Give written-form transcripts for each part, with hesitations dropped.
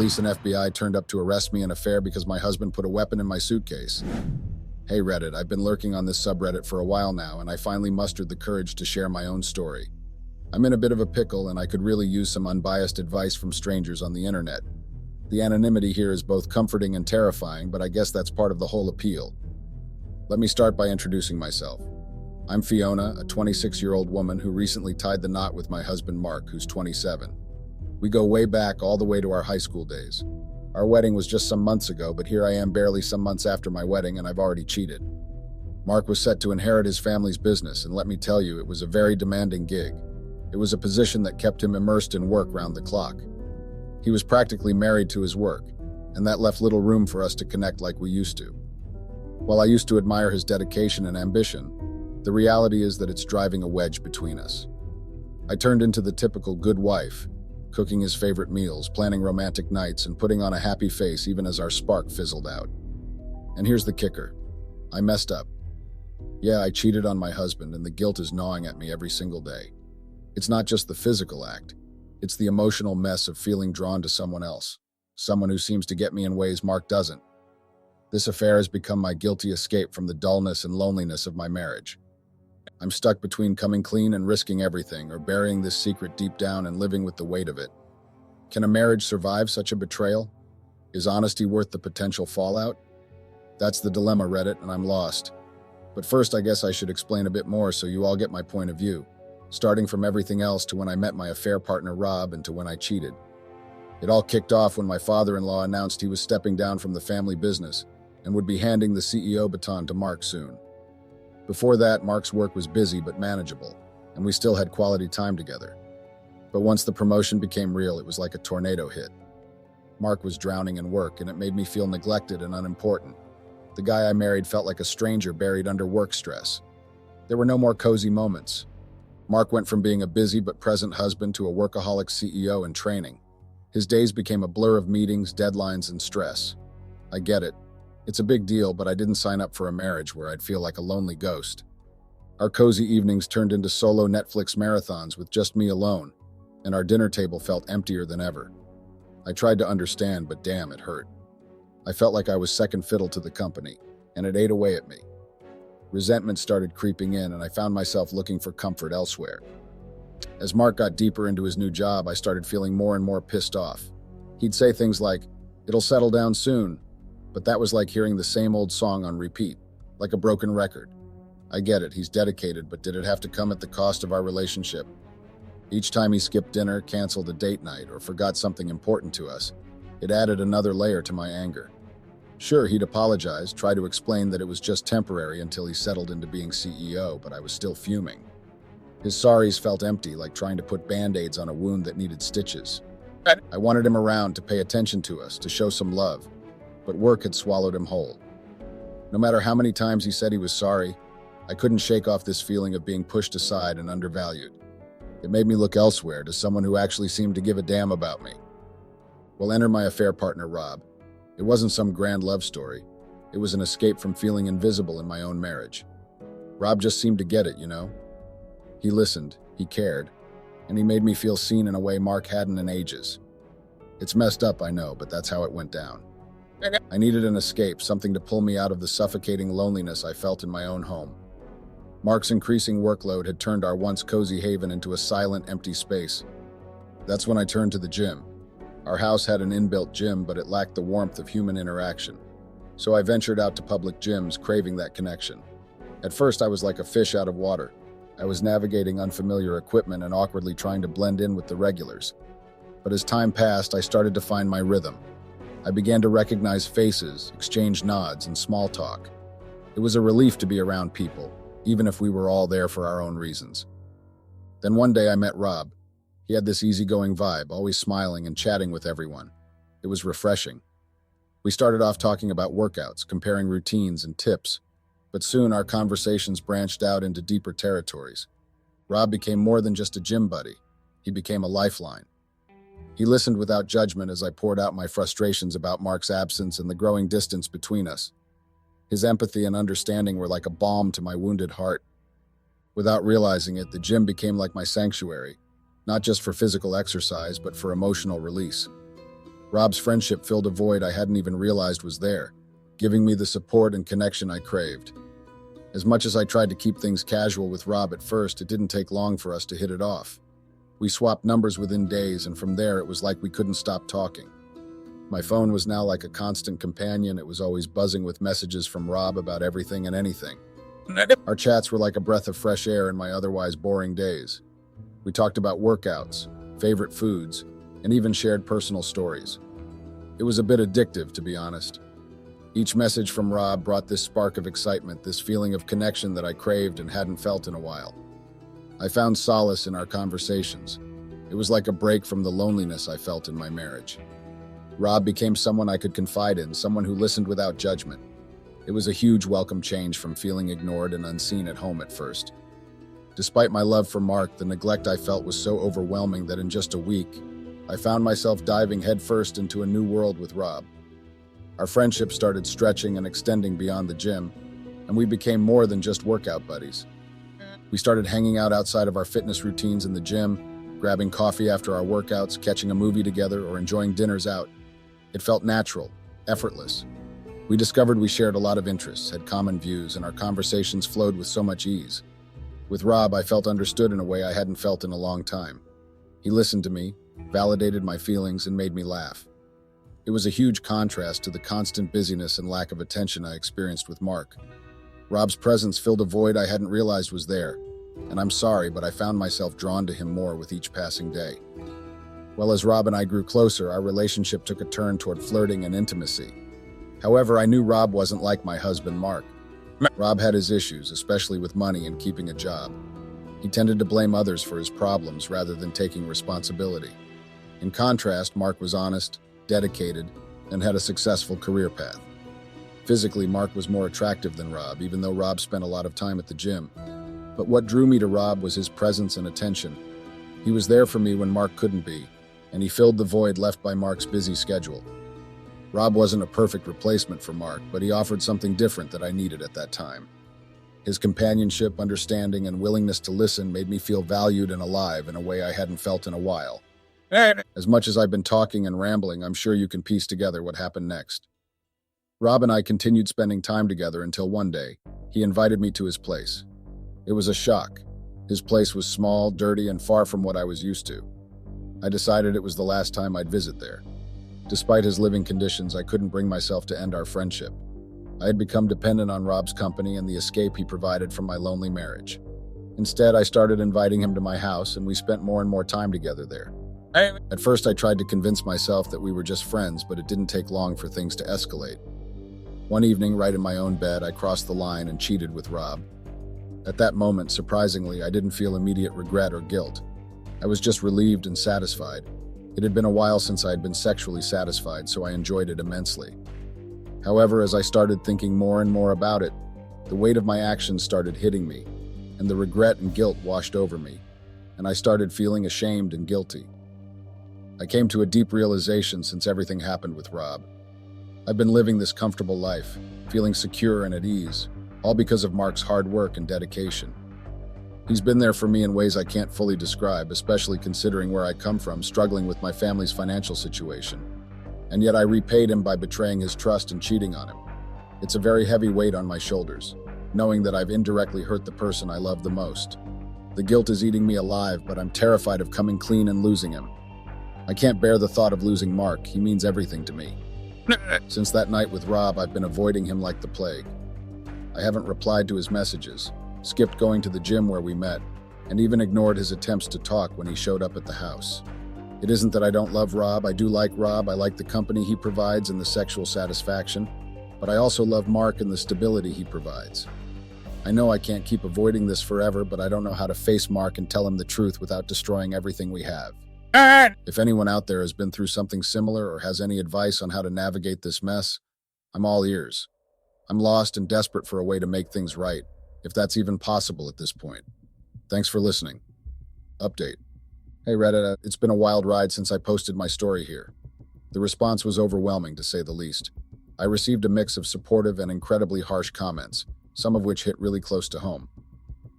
police and FBI turned up to arrest me in an affair because my husband put a weapon in my suitcase. Hey Reddit, I've been lurking on this subreddit for a while now, and I finally mustered the courage to share my own story. I'm in a bit of a pickle, and I could really use some unbiased advice from strangers on the internet. The anonymity here is both comforting and terrifying, but I guess that's part of the whole appeal. Let me start by introducing myself. I'm Fiona, a 26-year-old woman who recently tied the knot with my husband Mark, who's 27. We go way back, all the way to our high school days. Our wedding was just some months ago, but here I am barely some months after my wedding, and I've already cheated. Mark was set to inherit his family's business, and let me tell you, it was a very demanding gig. It was a position that kept him immersed in work round the clock. He was practically married to his work, and that left little room for us to connect like we used to. While I used to admire his dedication and ambition, the reality is that it's driving a wedge between us. I turned into the typical good wife, cooking his favorite meals, planning romantic nights, and putting on a happy face even as our spark fizzled out. And here's the kicker. I messed up. Yeah, I cheated on my husband, and the guilt is gnawing at me every single day. It's not just the physical act. It's the emotional mess of feeling drawn to someone else, someone who seems to get me in ways Mark doesn't. This affair has become my guilty escape from the dullness and loneliness of my marriage. I'm stuck between coming clean and risking everything, or burying this secret deep down and living with the weight of it. Can a marriage survive such a betrayal? Is honesty worth the potential fallout? That's the dilemma, Reddit, and I'm lost. But first, I guess I should explain a bit more so you all get my point of view, starting from everything else to when I met my affair partner Rob and to when I cheated. It all kicked off when my father-in-law announced he was stepping down from the family business and would be handing the CEO baton to Mark soon. Before that, Mark's work was busy but manageable, and we still had quality time together. But once the promotion became real, it was like a tornado hit. Mark was drowning in work, and it made me feel neglected and unimportant. The guy I married felt like a stranger buried under work stress. There were no more cozy moments. Mark went from being a busy but present husband to a workaholic CEO in training. His days became a blur of meetings, deadlines, and stress. I get it. It's a big deal, but I didn't sign up for a marriage where I'd feel like a lonely ghost. Our cozy evenings turned into solo Netflix marathons with just me alone, and our dinner table felt emptier than ever. I tried to understand, but damn, it hurt. I felt like I was second fiddle to the company, and it ate away at me. Resentment started creeping in, and I found myself looking for comfort elsewhere. As Mark got deeper into his new job, I started feeling more and more pissed off. He'd say things like, "It'll settle down soon," but that was like hearing the same old song on repeat, like a broken record. I get it, he's dedicated, but did it have to come at the cost of our relationship? Each time he skipped dinner, canceled a date night, or forgot something important to us, it added another layer to my anger. Sure, he'd apologize, try to explain that it was just temporary until he settled into being CEO, but I was still fuming. His sorries felt empty, like trying to put band-aids on a wound that needed stitches. I wanted him around to pay attention to us, to show some love, but work had swallowed him whole. No matter how many times he said he was sorry, I couldn't shake off this feeling of being pushed aside and undervalued. It made me look elsewhere, to someone who actually seemed to give a damn about me. Well, enter my affair partner, Rob. It wasn't some grand love story. It was an escape from feeling invisible in my own marriage. Rob just seemed to get it, you know? He listened, he cared, and he made me feel seen in a way Mark hadn't in ages. It's messed up, I know, but that's how it went down. I needed an escape, something to pull me out of the suffocating loneliness I felt in my own home. Mark's increasing workload had turned our once cozy haven into a silent, empty space. That's when I turned to the gym. Our house had an inbuilt gym, but it lacked the warmth of human interaction. So I ventured out to public gyms, craving that connection. At first, I was like a fish out of water. I was navigating unfamiliar equipment and awkwardly trying to blend in with the regulars. But as time passed, I started to find my rhythm. I began to recognize faces, exchange nods, and small talk. It was a relief to be around people, even if we were all there for our own reasons. Then one day I met Rob. He had this easygoing vibe, always smiling and chatting with everyone. It was refreshing. We started off talking about workouts, comparing routines and tips, but soon our conversations branched out into deeper territories. Rob became more than just a gym buddy. He became a lifeline. He listened without judgment as I poured out my frustrations about Mark's absence and the growing distance between us. His empathy and understanding were like a balm to my wounded heart. Without realizing it, the gym became like my sanctuary, not just for physical exercise, but for emotional release. Rob's friendship filled a void I hadn't even realized was there, giving me the support and connection I craved. As much as I tried to keep things casual with Rob at first, it didn't take long for us to hit it off. We swapped numbers within days, and from there it was like we couldn't stop talking. My phone was now like a constant companion. It was always buzzing with messages from Rob about everything and anything. Our chats were like a breath of fresh air in my otherwise boring days. We talked about workouts, favorite foods, and even shared personal stories. It was a bit addictive, to be honest. Each message from Rob brought this spark of excitement, this feeling of connection that I craved and hadn't felt in a while. I found solace in our conversations. It was like a break from the loneliness I felt in my marriage. Rob became someone I could confide in, someone who listened without judgment. It was a huge welcome change from feeling ignored and unseen at home at first. Despite my love for Mark, the neglect I felt was so overwhelming that in just a week, I found myself diving headfirst into a new world with Rob. Our friendship started stretching and extending beyond the gym, and we became more than just workout buddies. We started hanging out outside of our fitness routines in the gym, grabbing coffee after our workouts, catching a movie together, or enjoying dinners out. It felt natural, effortless. We discovered we shared a lot of interests, had common views, and our conversations flowed with so much ease. With Rob, I felt understood in a way I hadn't felt in a long time. He listened to me, validated my feelings, and made me laugh. It was a huge contrast to the constant busyness and lack of attention I experienced with Mark. Rob's presence filled a void I hadn't realized was there, and I'm sorry, but I found myself drawn to him more with each passing day. Well, as Rob and I grew closer, our relationship took a turn toward flirting and intimacy. However, I knew Rob wasn't like my husband, Mark. Rob had his issues, especially with money and keeping a job. He tended to blame others for his problems rather than taking responsibility. In contrast, Mark was honest, dedicated, and had a successful career path. Physically, Mark was more attractive than Rob, even though Rob spent a lot of time at the gym. But what drew me to Rob was his presence and attention. He was there for me when Mark couldn't be, and he filled the void left by Mark's busy schedule. Rob wasn't a perfect replacement for Mark, but he offered something different that I needed at that time. His companionship, understanding, and willingness to listen made me feel valued and alive in a way I hadn't felt in a while. As much as I've been talking and rambling, I'm sure you can piece together what happened next. Rob and I continued spending time together until one day, he invited me to his place. It was a shock. His place was small, dirty, and far from what I was used to. I decided it was the last time I'd visit there. Despite his living conditions, I couldn't bring myself to end our friendship. I had become dependent on Rob's company and the escape he provided from my lonely marriage. Instead, I started inviting him to my house, and we spent more and more time together there. At first, I tried to convince myself that we were just friends, but it didn't take long for things to escalate. One evening, right in my own bed, I crossed the line and cheated with Rob. At that moment, surprisingly, I didn't feel immediate regret or guilt. I was just relieved and satisfied. It had been a while since I had been sexually satisfied, so I enjoyed it immensely. However, as I started thinking more and more about it, the weight of my actions started hitting me, and the regret and guilt washed over me, and I started feeling ashamed and guilty. I came to a deep realization since everything happened with Rob. I've been living this comfortable life, feeling secure and at ease, all because of Mark's hard work and dedication. He's been there for me in ways I can't fully describe, especially considering where I come from, struggling with my family's financial situation. And yet I repaid him by betraying his trust and cheating on him. It's a very heavy weight on my shoulders, knowing that I've indirectly hurt the person I love the most. The guilt is eating me alive, but I'm terrified of coming clean and losing him. I can't bear the thought of losing Mark. He means everything to me. Since that night with Rob, I've been avoiding him like the plague. I haven't replied to his messages, skipped going to the gym where we met, and even ignored his attempts to talk when he showed up at the house. It isn't that I don't love Rob. I do like Rob. I like the company he provides and the sexual satisfaction, but I also love Mark and the stability he provides. I know I can't keep avoiding this forever, but I don't know how to face Mark and tell him the truth without destroying everything we have. If anyone out there has been through something similar or has any advice on how to navigate this mess, I'm all ears. I'm lost and desperate for a way to make things right, if that's even possible at this point. Thanks for listening. Update. Hey Reddit, it's been a wild ride since I posted my story here. The response was overwhelming, to say the least. I received a mix of supportive and incredibly harsh comments, some of which hit really close to home.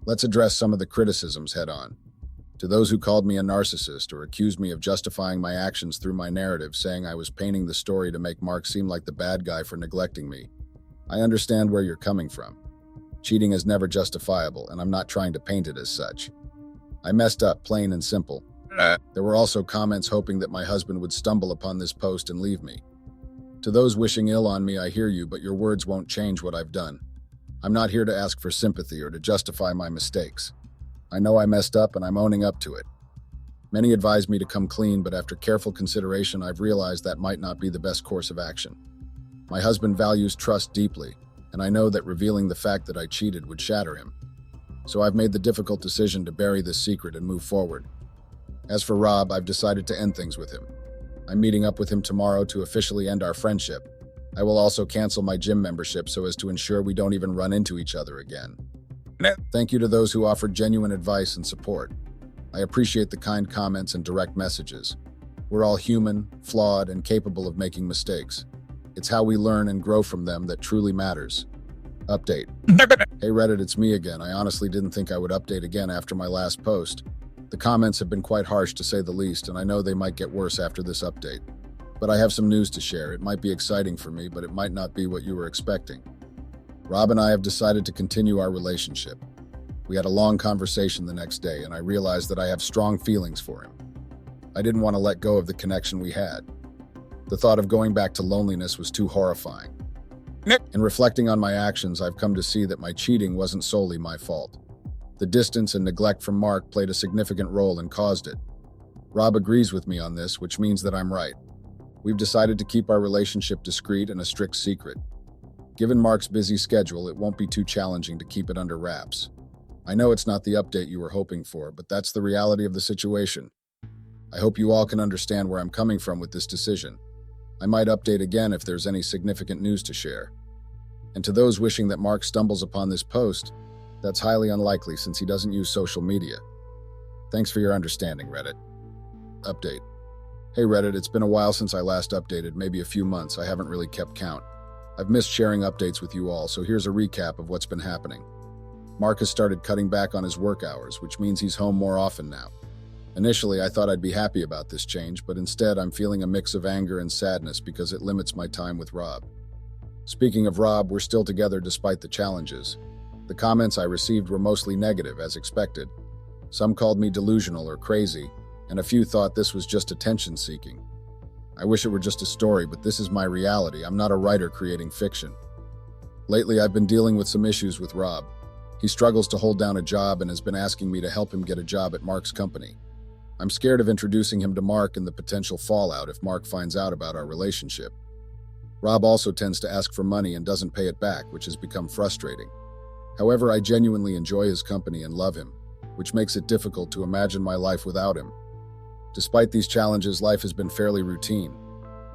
Let's address some of the criticisms head on. To those who called me a narcissist or accused me of justifying my actions through my narrative, saying I was painting the story to make Mark seem like the bad guy for neglecting me, I understand where you're coming from. Cheating is never justifiable, and I'm not trying to paint it as such. I messed up, plain and simple. There were also comments hoping that my husband would stumble upon this post and leave me. To those wishing ill on me, I hear you, but your words won't change what I've done. I'm not here to ask for sympathy or to justify my mistakes. I know I messed up and I'm owning up to it. Many advised me to come clean, but after careful consideration, I've realized that might not be the best course of action. My husband values trust deeply, and I know that revealing the fact that I cheated would shatter him. So I've made the difficult decision to bury this secret and move forward. As for Rob, I've decided to end things with him. I'm meeting up with him tomorrow to officially end our friendship. I will also cancel my gym membership so as to ensure we don't even run into each other again. Thank you to those who offered genuine advice and support. I appreciate the kind comments and direct messages. We're all human, flawed, and capable of making mistakes. It's how we learn and grow from them that truly matters. Update. Hey Reddit, it's me again. I honestly didn't think I would update again after my last post. The comments have been quite harsh to say the least, and I know they might get worse after this update. But I have some news to share. It might be exciting for me, but it might not be what you were expecting. Rob and I have decided to continue our relationship. We had a long conversation the next day, and I realized that I have strong feelings for him. I didn't want to let go of the connection we had. The thought of going back to loneliness was too horrifying. In reflecting on my actions, I've come to see that my cheating wasn't solely my fault. The distance and neglect from Mark played a significant role and caused it. Rob agrees with me on this, which means that I'm right. We've decided to keep our relationship discreet and a strict secret. Given Mark's busy schedule, it won't be too challenging to keep it under wraps. I know it's not the update you were hoping for, but that's the reality of the situation. I hope you all can understand where I'm coming from with this decision. I might update again if there's any significant news to share. And to those wishing that Mark stumbles upon this post, that's highly unlikely since he doesn't use social media. Thanks for your understanding, Reddit. Update. Hey Reddit, it's been a while since I last updated, maybe a few months. I haven't really kept count. I've missed sharing updates with you all, so here's a recap of what's been happening. Mark has started cutting back on his work hours, which means he's home more often now. Initially, I thought I'd be happy about this change, but instead I'm feeling a mix of anger and sadness because it limits my time with Rob. Speaking of Rob, we're still together despite the challenges. The comments I received were mostly negative, as expected. Some called me delusional or crazy, and a few thought this was just attention-seeking. I wish it were just a story, but this is my reality. I'm not a writer creating fiction. Lately, I've been dealing with some issues with Rob. He struggles to hold down a job and has been asking me to help him get a job at Mark's company. I'm scared of introducing him to Mark and the potential fallout if Mark finds out about our relationship. Rob also tends to ask for money and doesn't pay it back, which has become frustrating. However, I genuinely enjoy his company and love him, which makes it difficult to imagine my life without him. Despite these challenges, life has been fairly routine.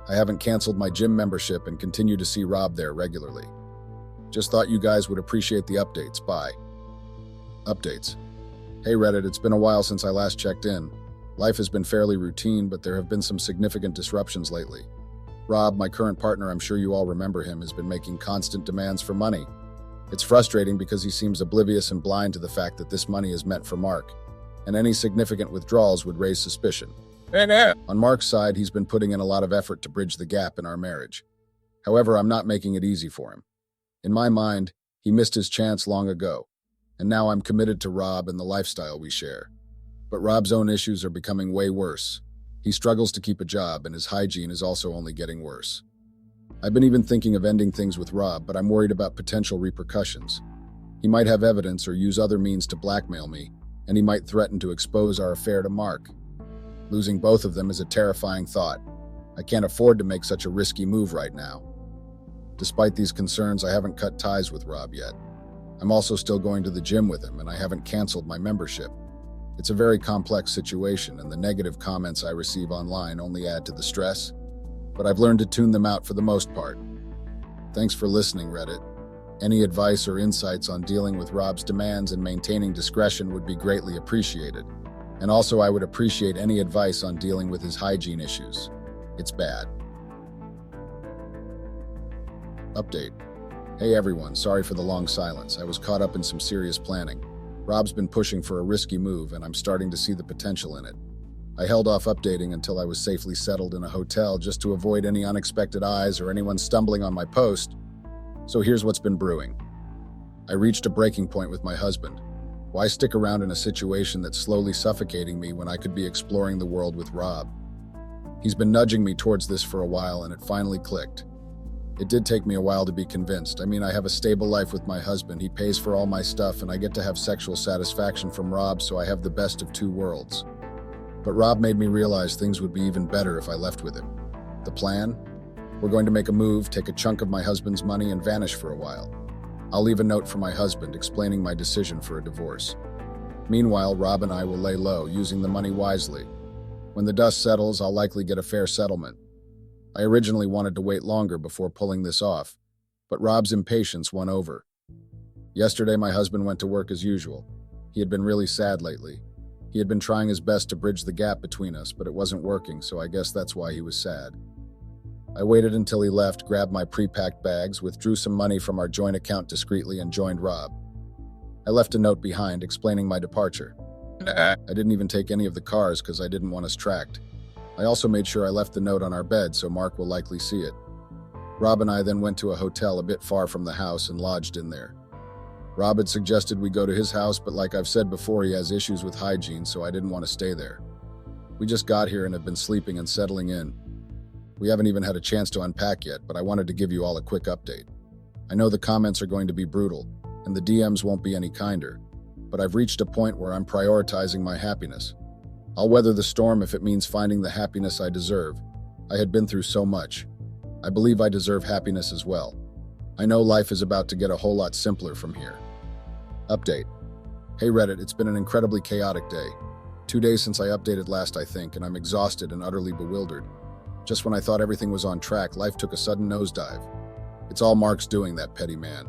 I haven't canceled my gym membership and continue to see Rob there regularly. Just thought you guys would appreciate the updates. Bye. Updates. Hey Reddit, it's been a while since I last checked in. Life has been fairly routine, but there have been some significant disruptions lately. Rob, my current partner, I'm sure you all remember him, has been making constant demands for money. It's frustrating because he seems oblivious and blind to the fact that this money is meant for Mark, and any significant withdrawals would raise suspicion. On Mark's side, he's been putting in a lot of effort to bridge the gap in our marriage. However, I'm not making it easy for him. In my mind, he missed his chance long ago, and now I'm committed to Rob and the lifestyle we share. But Rob's own issues are becoming way worse. He struggles to keep a job, and his hygiene is also only getting worse. I've been even thinking of ending things with Rob, but I'm worried about potential repercussions. He might have evidence or use other means to blackmail me, and he might threaten to expose our affair to Mark. Losing both of them is a terrifying thought. I can't afford to make such a risky move right now. Despite these concerns, I haven't cut ties with Rob yet. I'm also still going to the gym with him, and I haven't canceled my membership. It's a very complex situation, and the negative comments I receive online only add to the stress, but I've learned to tune them out for the most part. Thanks for listening, Reddit. Any advice or insights on dealing with Rob's demands and maintaining discretion would be greatly appreciated. And also, I would appreciate any advice on dealing with his hygiene issues. It's bad. Update. Hey everyone, sorry for the long silence. I was caught up in some serious planning. Rob's been pushing for a risky move, and I'm starting to see the potential in it. I held off updating until I was safely settled in a hotel just to avoid any unexpected eyes or anyone stumbling on my post. So here's what's been brewing. I reached a breaking point with my husband. Why stick around in a situation that's slowly suffocating me when I could be exploring the world with Rob? He's been nudging me towards this for a while, and it finally clicked. It did take me a while to be convinced. I mean, I have a stable life with my husband, he pays for all my stuff, and I get to have sexual satisfaction from Rob, so I have the best of two worlds. But Rob made me realize things would be even better if I left with him. The plan? We're going to make a move, take a chunk of my husband's money, and vanish for a while. I'll leave a note for my husband explaining my decision for a divorce. Meanwhile, Rob and I will lay low, using the money wisely. When the dust settles, I'll likely get a fair settlement. I originally wanted to wait longer before pulling this off, but Rob's impatience won over. Yesterday, my husband went to work as usual. He had been really sad lately. He had been trying his best to bridge the gap between us, but it wasn't working, so I guess that's why he was sad. I waited until he left, grabbed my pre-packed bags, withdrew some money from our joint account discreetly, and joined Rob. I left a note behind explaining my departure. I didn't even take any of the cars because I didn't want us tracked. I also made sure I left the note on our bed so Mark will likely see it. Rob and I then went to a hotel a bit far from the house and lodged in there. Rob had suggested we go to his house, but like I've said before, he has issues with hygiene, so I didn't want to stay there. We just got here and have been sleeping and settling in. We haven't even had a chance to unpack yet, but I wanted to give you all a quick update. I know the comments are going to be brutal, and the DMs won't be any kinder, but I've reached a point where I'm prioritizing my happiness. I'll weather the storm if it means finding the happiness I deserve. I had been through so much. I believe I deserve happiness as well. I know life is about to get a whole lot simpler from here. Update. Hey Reddit, it's been an incredibly chaotic day. 2 days since I updated last, I think, and I'm exhausted and utterly bewildered. Just when I thought everything was on track, life took a sudden nosedive. It's all Mark's doing, that petty man.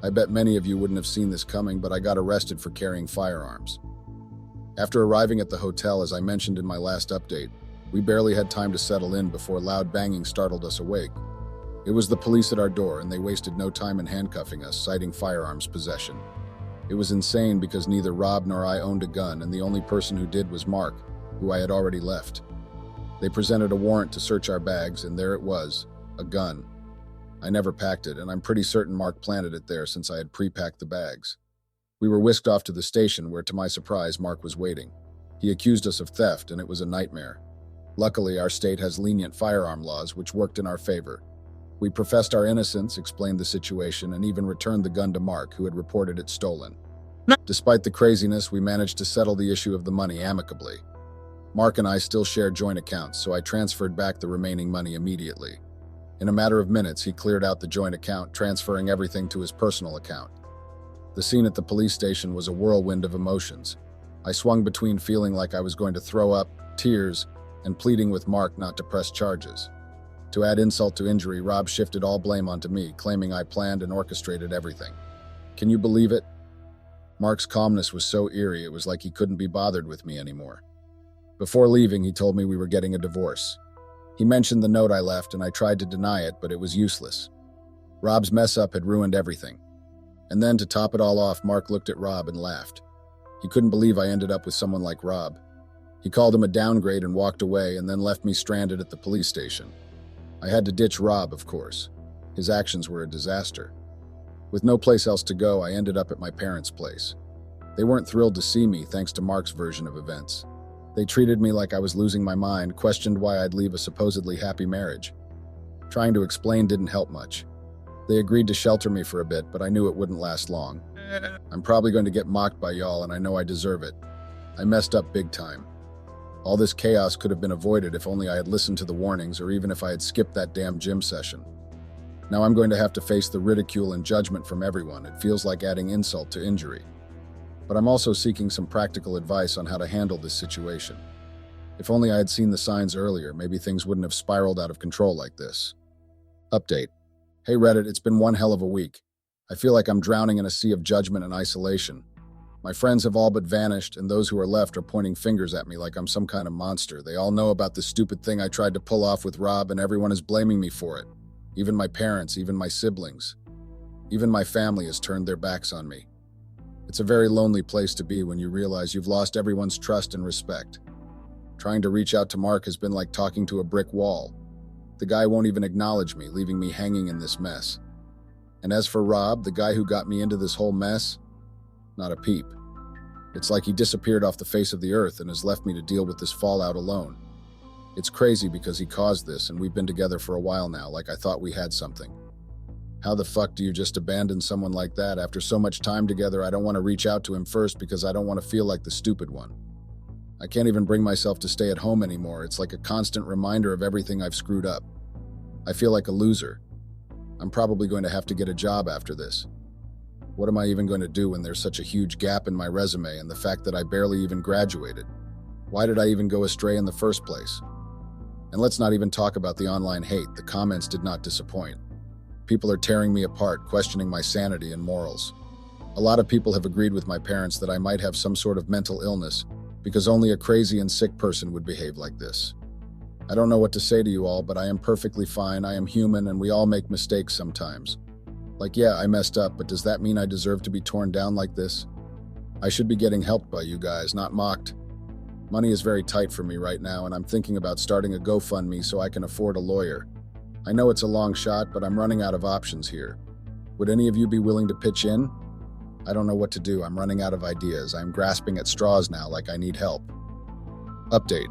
I bet many of you wouldn't have seen this coming, but I got arrested for carrying firearms. After arriving at the hotel, as I mentioned in my last update, we barely had time to settle in before loud banging startled us awake. It was the police at our door, and they wasted no time in handcuffing us, citing firearms possession. It was insane because neither Rob nor I owned a gun, and the only person who did was Mark, who I had already left. They presented a warrant to search our bags, and there it was, a gun. I never packed it, and I'm pretty certain Mark planted it there since I had pre-packed the bags. We were whisked off to the station where, to my surprise, Mark was waiting. He accused us of theft, and it was a nightmare. Luckily, our state has lenient firearm laws, which worked in our favor. We professed our innocence, explained the situation, and even returned the gun to Mark, who had reported it stolen. Despite the craziness, we managed to settle the issue of the money amicably. Mark and I still share joint accounts, so I transferred back the remaining money immediately. In a matter of minutes, he cleared out the joint account, transferring everything to his personal account. The scene at the police station was a whirlwind of emotions. I swung between feeling like I was going to throw up, tears, and pleading with Mark not to press charges. To add insult to injury, Rob shifted all blame onto me, claiming I planned and orchestrated everything. Can you believe it? Mark's calmness was so eerie, it was like he couldn't be bothered with me anymore. Before leaving, he told me we were getting a divorce. He mentioned the note I left, and I tried to deny it, but it was useless. Rob's mess-up had ruined everything. And then, to top it all off, Mark looked at Rob and laughed. He couldn't believe I ended up with someone like Rob. He called him a downgrade and walked away, and then left me stranded at the police station. I had to ditch Rob, of course. His actions were a disaster. With no place else to go, I ended up at my parents' place. They weren't thrilled to see me, thanks to Mark's version of events. They treated me like I was losing my mind, questioned why I'd leave a supposedly happy marriage. Trying to explain didn't help much. They agreed to shelter me for a bit, but I knew it wouldn't last long. I'm probably going to get mocked by y'all, and I know I deserve it. I messed up big time. All this chaos could have been avoided if only I had listened to the warnings, or even if I had skipped that damn gym session. Now I'm going to have to face the ridicule and judgment from everyone. It feels like adding insult to injury. But I'm also seeking some practical advice on how to handle this situation. If only I had seen the signs earlier, maybe things wouldn't have spiraled out of control like this. Update. Hey Reddit, it's been one hell of a week. I feel like I'm drowning in a sea of judgment and isolation. My friends have all but vanished, and those who are left are pointing fingers at me like I'm some kind of monster. They all know about the stupid thing I tried to pull off with Rob, and everyone is blaming me for it. Even my parents, even my siblings. Even my family has turned their backs on me. It's a very lonely place to be when you realize you've lost everyone's trust and respect. Trying to reach out to Mark has been like talking to a brick wall. The guy won't even acknowledge me, leaving me hanging in this mess. And as for Rob, the guy who got me into this whole mess, not a peep. It's like he disappeared off the face of the earth and has left me to deal with this fallout alone. It's crazy because he caused this and we've been together for a while now, like I thought we had something. How the fuck do you just abandon someone like that after so much time together? I don't want to reach out to him first because I don't want to feel like the stupid one. I can't even bring myself to stay at home anymore. It's like a constant reminder of everything I've screwed up. I feel like a loser. I'm probably going to have to get a job after this. What am I even going to do when there's such a huge gap in my resume and the fact that I barely even graduated? Why did I even go astray in the first place? And let's not even talk about the online hate. The comments did not disappoint. People are tearing me apart, questioning my sanity and morals. A lot of people have agreed with my parents that I might have some sort of mental illness because only a crazy and sick person would behave like this. I don't know what to say to you all, but I am perfectly fine. I am human and we all make mistakes sometimes. Like, yeah, I messed up, but does that mean I deserve to be torn down like this? I should be getting helped by you guys, not mocked. Money is very tight for me right now, and I'm thinking about starting a GoFundMe so I can afford a lawyer. I know it's a long shot, but I'm running out of options here. Would any of you be willing to pitch in? I don't know what to do. I'm running out of ideas. I'm grasping at straws now like I need help. Update.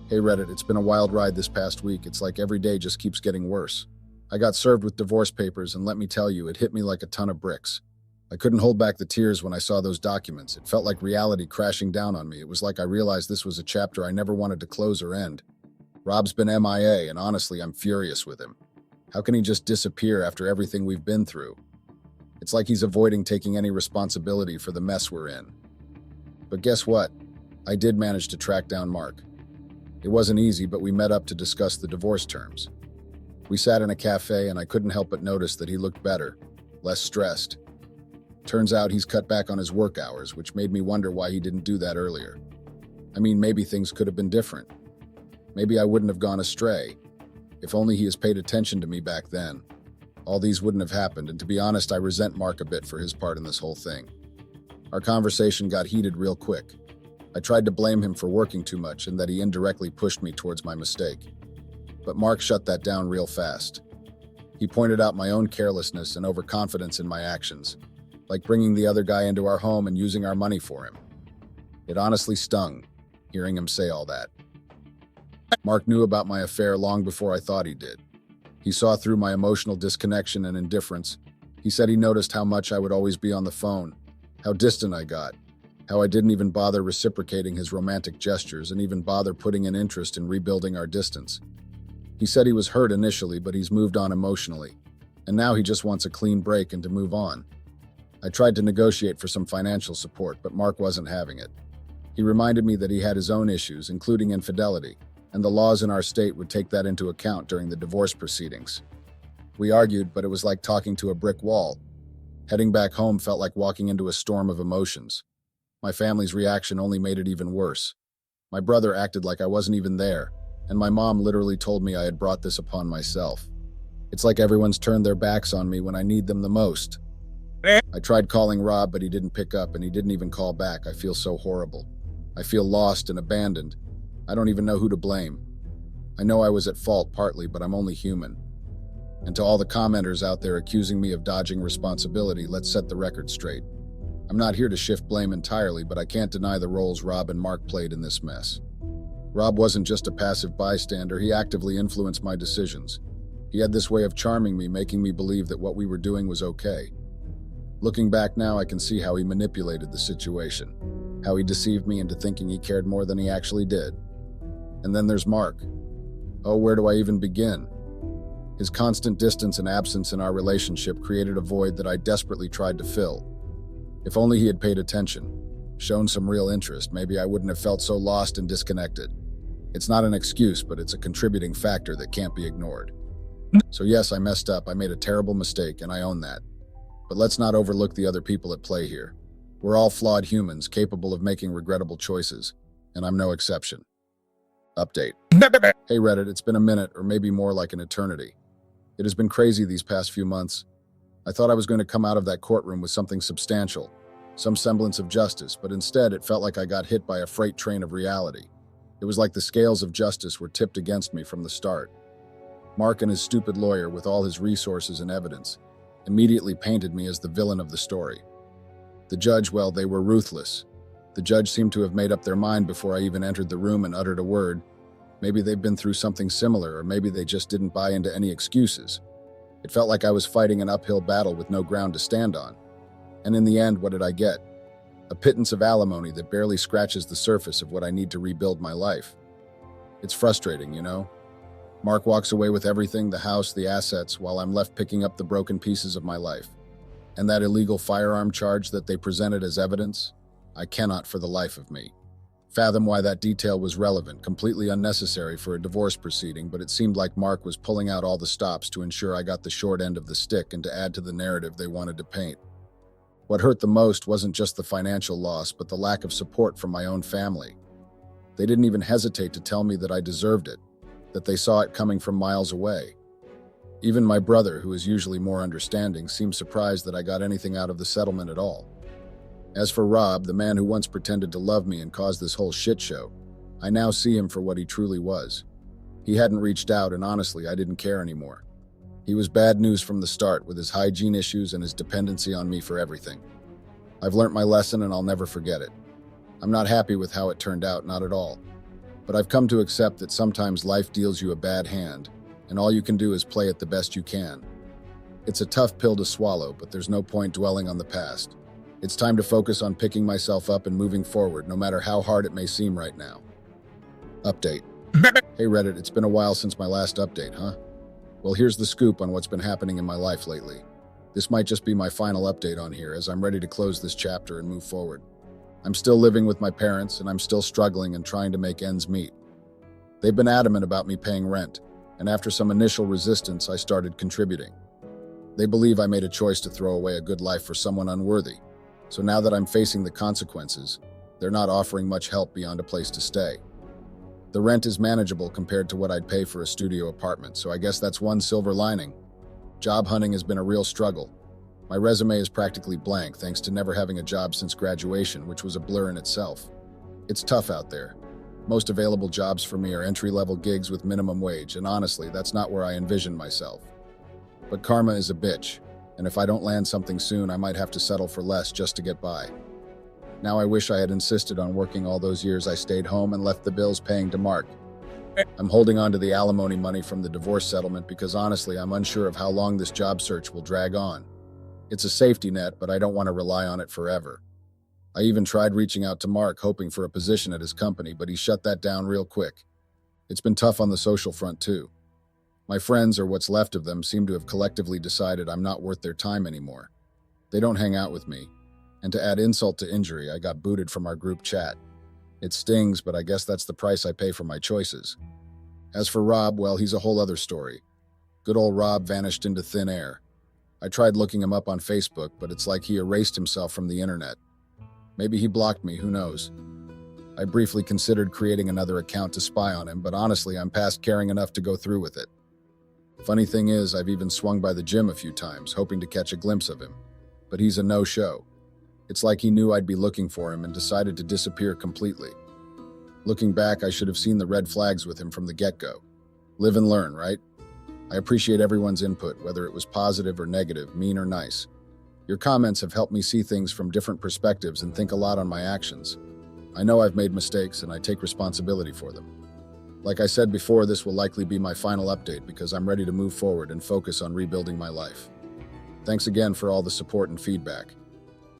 Hey Reddit, it's been a wild ride this past week. It's like every day just keeps getting worse. I got served with divorce papers, and let me tell you, it hit me like a ton of bricks. I couldn't hold back the tears when I saw those documents. It felt like reality crashing down on me. It was like I realized this was a chapter I never wanted to close or end. Rob's been MIA, and honestly, I'm furious with him. How can he just disappear after everything we've been through? It's like he's avoiding taking any responsibility for the mess we're in. But guess what? I did manage to track down Mark. It wasn't easy, but we met up to discuss the divorce terms. We sat in a cafe, and I couldn't help but notice that he looked better, less stressed. Turns out he's cut back on his work hours, which made me wonder why he didn't do that earlier. I mean, maybe things could have been different. Maybe I wouldn't have gone astray. If only he has paid attention to me back then. All these wouldn't have happened, and to be honest, I resent Mark a bit for his part in this whole thing. Our conversation got heated real quick. I tried to blame him for working too much and that he indirectly pushed me towards my mistake. But Mark shut that down real fast. He pointed out my own carelessness and overconfidence in my actions, like bringing the other guy into our home and using our money for him. It honestly stung, hearing him say all that. Mark knew about my affair long before I thought he did. He saw through my emotional disconnection and indifference. He said he noticed how much I would always be on the phone, how distant I got, how I didn't even bother reciprocating his romantic gestures and even bother putting an interest in rebuilding our distance. He said he was hurt initially, but he's moved on emotionally, and now he just wants a clean break and to move on. I tried to negotiate for some financial support, but Mark wasn't having it. He reminded me that he had his own issues, including infidelity, and the laws in our state would take that into account during the divorce proceedings. We argued, but it was like talking to a brick wall. Heading back home felt like walking into a storm of emotions. My family's reaction only made it even worse. My brother acted like I wasn't even there, and my mom literally told me I had brought this upon myself. It's like everyone's turned their backs on me when I need them the most. I tried calling Rob, but he didn't pick up, and he didn't even call back. I feel so horrible. I feel lost and abandoned. I don't even know who to blame. I know I was at fault partly, but I'm only human. And to all the commenters out there accusing me of dodging responsibility, let's set the record straight. I'm not here to shift blame entirely, but I can't deny the roles Rob and Mark played in this mess. Rob wasn't just a passive bystander, he actively influenced my decisions. He had this way of charming me, making me believe that what we were doing was okay. Looking back now, I can see how he manipulated the situation, how he deceived me into thinking he cared more than he actually did. And then there's Mark. Oh, where do I even begin? His constant distance and absence in our relationship created a void that I desperately tried to fill. If only he had paid attention, shown some real interest, maybe I wouldn't have felt so lost and disconnected. It's not an excuse, but it's a contributing factor that can't be ignored. So yes, I messed up, I made a terrible mistake, and I own that. But let's not overlook the other people at play here. We're all flawed humans, capable of making regrettable choices, and I'm no exception. Update. Hey Reddit, it's been a minute, or maybe more like an eternity. It has been crazy these past few months. I thought I was going to come out of that courtroom with something substantial, some semblance of justice, but instead it felt like I got hit by a freight train of reality. It was like the scales of justice were tipped against me from the start. Mark and his stupid lawyer, with all his resources and evidence, immediately painted me as the villain of the story. The judge, well, they were ruthless. The judge seemed to have made up their mind before I even entered the room and uttered a word. Maybe they've been through something similar, or maybe they just didn't buy into any excuses. It felt like I was fighting an uphill battle with no ground to stand on. And in the end, what did I get? A pittance of alimony that barely scratches the surface of what I need to rebuild my life. It's frustrating, you know? Mark walks away with everything, the house, the assets, while I'm left picking up the broken pieces of my life. And that illegal firearm charge that they presented as evidence, I cannot for the life of me fathom why that detail was relevant, completely unnecessary for a divorce proceeding, but it seemed like Mark was pulling out all the stops to ensure I got the short end of the stick and to add to the narrative they wanted to paint. What hurt the most wasn't just the financial loss, but the lack of support from my own family. They didn't even hesitate to tell me that I deserved it, that they saw it coming from miles away. Even my brother, who is usually more understanding, seemed surprised that I got anything out of the settlement at all. As for Rob, the man who once pretended to love me and caused this whole shit show, I now see him for what he truly was. He hadn't reached out, and honestly, I didn't care anymore. He was bad news from the start, with his hygiene issues and his dependency on me for everything. I've learnt my lesson and I'll never forget it. I'm not happy with how it turned out, not at all. But I've come to accept that sometimes life deals you a bad hand, and all you can do is play it the best you can. It's a tough pill to swallow, but there's no point dwelling on the past. It's time to focus on picking myself up and moving forward, no matter how hard it may seem right now. Update. Hey Reddit, it's been a while since my last update, huh? Well, here's the scoop on what's been happening in my life lately. This might just be my final update on here, as I'm ready to close this chapter and move forward. I'm still living with my parents, and I'm still struggling and trying to make ends meet. They've been adamant about me paying rent, and after some initial resistance, I started contributing. They believe I made a choice to throw away a good life for someone unworthy. So now that I'm facing the consequences, they're not offering much help beyond a place to stay. The rent is manageable compared to what I'd pay for a studio apartment, so I guess that's one silver lining. Job hunting has been a real struggle. My resume is practically blank thanks to never having a job since graduation, which was a blur in itself. It's tough out there. Most available jobs for me are entry-level gigs with minimum wage, and honestly, that's not where I envision myself. But karma is a bitch, and if I don't land something soon, I might have to settle for less just to get by. Now I wish I had insisted on working all those years I stayed home and left the bills paying to Mark. I'm holding on to the alimony money from the divorce settlement because honestly, I'm unsure of how long this job search will drag on. It's a safety net, but I don't want to rely on it forever. I even tried reaching out to Mark, hoping for a position at his company, but he shut that down real quick. It's been tough on the social front too. My friends, or what's left of them, seem to have collectively decided I'm not worth their time anymore. They don't hang out with me. And to add insult to injury, I got booted from our group chat. It stings, but I guess that's the price I pay for my choices. As for Rob, well, he's a whole other story. Good old Rob vanished into thin air. I tried looking him up on Facebook, but it's like he erased himself from the internet. Maybe he blocked me, who knows? I briefly considered creating another account to spy on him, but honestly, I'm past caring enough to go through with it. Funny thing is, I've even swung by the gym a few times, hoping to catch a glimpse of him. But he's a no-show. It's like he knew I'd be looking for him and decided to disappear completely. Looking back, I should have seen the red flags with him from the get-go. Live and learn, right? I appreciate everyone's input, whether it was positive or negative, mean or nice. Your comments have helped me see things from different perspectives and think a lot on my actions. I know I've made mistakes and I take responsibility for them. Like I said before, this will likely be my final update because I'm ready to move forward and focus on rebuilding my life. Thanks again for all the support and feedback.